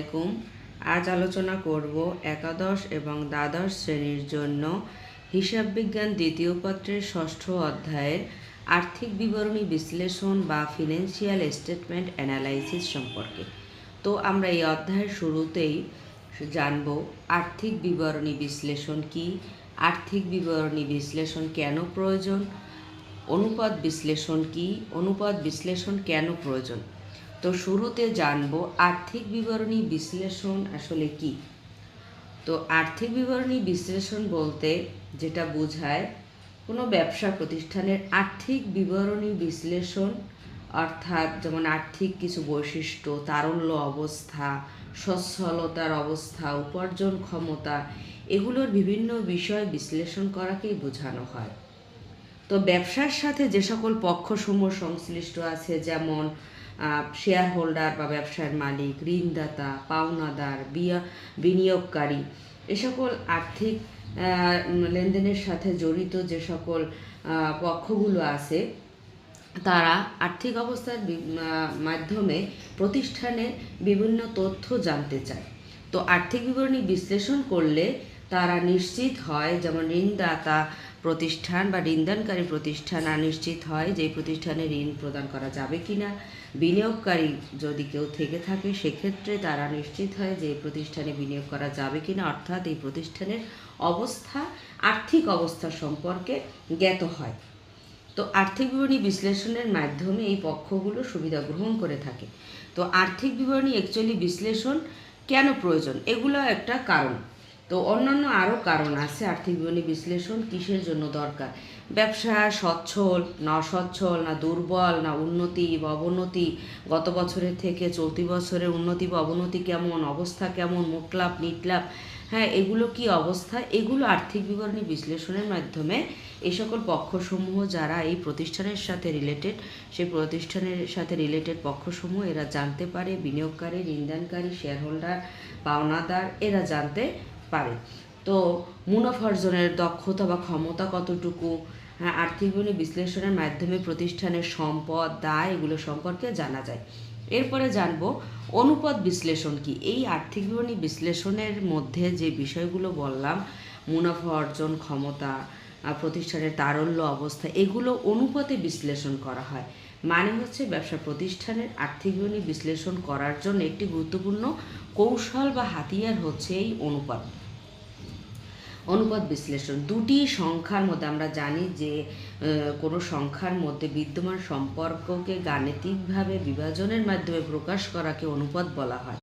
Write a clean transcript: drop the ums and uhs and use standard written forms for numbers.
আলাইকুম। আজ আলোচনা করব একাদশ এবং দ্বাদশ শ্রেণীর জন্য হিসাব বিজ্ঞান দ্বিতীয় পত্রের ষষ্ঠ অধ্যায়ের আর্থিক বিবরণী বিশ্লেষণ বা ফিনান্সিয়াল স্টেটমেন্ট অ্যানালাইসিস সম্পর্কে। তো আমরা এই অধ্যায়ের শুরুতেই জানব আর্থিক বিবরণী বিশ্লেষণ কি, আর্থিক বিবরণী বিশ্লেষণ কেন প্রয়োজন, অনুপাত বিশ্লেষণ কি, অনুপাত বিশ্লেষণ কেন প্রয়োজন। তো শুরুতে জানব আর্থিক বিবরণী বিশ্লেষণ আসলে কি। তো আর্থিক বিবরণী বিশ্লেষণ বলতে যেটা বোঝায় কোনো ব্যবসা প্রতিষ্ঠানের আর্থিক বিবরণী বিশ্লেষণ, অর্থাৎ যেমন আর্থিক কিছু বৈশিষ্ট্য, তারল্য অবস্থা, সচ্ছলতার অবস্থা, উপার্জন ক্ষমতা, এগুলোর বিভিন্ন বিষয় বিশ্লেষণ করাকেই বোঝানো হয়। তো ব্যবসার সাথে যে সকল পক্ষসমূহ সংশ্লিষ্ট আছে, যেমন শেয়ার হোল্ডার বা ব্যবসার মালিক, ঋণদাতা, পাওনাদার, বিনিয়োগকারী, এ সকল আর্থিক লেনদেনের সাথে জড়িত যে সকল পক্ষগুলো আছে, তারা আর্থিক অবস্থার মাধ্যমে প্রতিষ্ঠানের বিভিন্ন তথ্য জানতে চায়। তো আর্থিক বিবরণী বিশ্লেষণ করলে তারা নিশ্চিত হয়, যেমন ঋণদাতা প্রতিষ্ঠান বা ঋণদানকারী প্রতিষ্ঠান নিশ্চিত হয় যে এই প্রতিষ্ঠানে ঋণ প্রদান করা যাবে কিনা, বিনিয়োগকারী যদি কেউ থেকে থাকে সেক্ষেত্রে তারা নিশ্চিত হয় যে এই প্রতিষ্ঠানে বিনিয়োগ করা যাবে কিনা, অর্থাৎ এই প্রতিষ্ঠানের অবস্থা, আর্থিক অবস্থা সম্পর্কে জ্ঞাত হয়। তো আর্থিক বিবরণী বিশ্লেষণের মাধ্যমে এই পক্ষগুলো সুবিধা গ্রহণ করে থাকে। তো আর্থিক বিবরণী অ্যাকচুয়ালি বিশ্লেষণ কেন প্রয়োজন, এগুলো একটা কারণ। তো অন্যান্য আরও কারণ আছে আর্থিক বিবরণী বিশ্লেষণ কিসের জন্য দরকার। ব্যবসা সচ্ছল না অসচ্ছল, না দুর্বল না উন্নতি বা অবনতি, গত বছরের থেকে চলতি বছরের উন্নতি বা অবনতি কেমন, অবস্থা কেমন, মুখ লাভ নিট লাভ, এগুলো কি অবস্থা, এগুলো আর্থিক বিবরণী বিশ্লেষণের মাধ্যমে এই সকল পক্ষসমূহ যারা এই প্রতিষ্ঠানের সাথে রিলেটেড, সেই প্রতিষ্ঠানের সাথে রিলেটেড পক্ষসমূহ এরা জানতে পারে। বিনিয়োগকারী, ঋণদানকারী, শেয়ার হোল্ডার, পাওনাদার, এরা জানতে পারে। তো মুনাফা অর্জনের দক্ষতা বা ক্ষমতা কতটুকু, আর্থিক বিবরণী বিশ্লেষণের মাধ্যমে প্রতিষ্ঠানের সম্পদ, দায়, এগুলো সম্পর্কে জানা যায়। এরপরে জানব অনুপাত বিশ্লেষণ কি। এই আর্থিক বিবরণী বিশ্লেষণের মধ্যে যে বিষয়গুলো বললাম, মুনাফা অর্জন ক্ষমতা, প্রতিষ্ঠানের তারল্য অবস্থা, এগুলো অনুপাতে বিশ্লেষণ করা হয়। মানে হচ্ছে ব্যবসা প্রতিষ্ঠানের আর্থিক বিবরণী বিশ্লেষণ করার জন্য একটি গুরুত্বপূর্ণ কৌশল বা হাতিয়ার হচ্ছে এই অনুপাত। অনুপাত বিশ্লেষণ দুটি সংখ্যার মধ্যে, আমরা জানি যে কোনো সংখ্যার মধ্যে বিদ্যমান সম্পর্ককে গাণিতিকভাবে বিভাজনের মাধ্যমে প্রকাশ করাকে অনুপাত বলা হয়।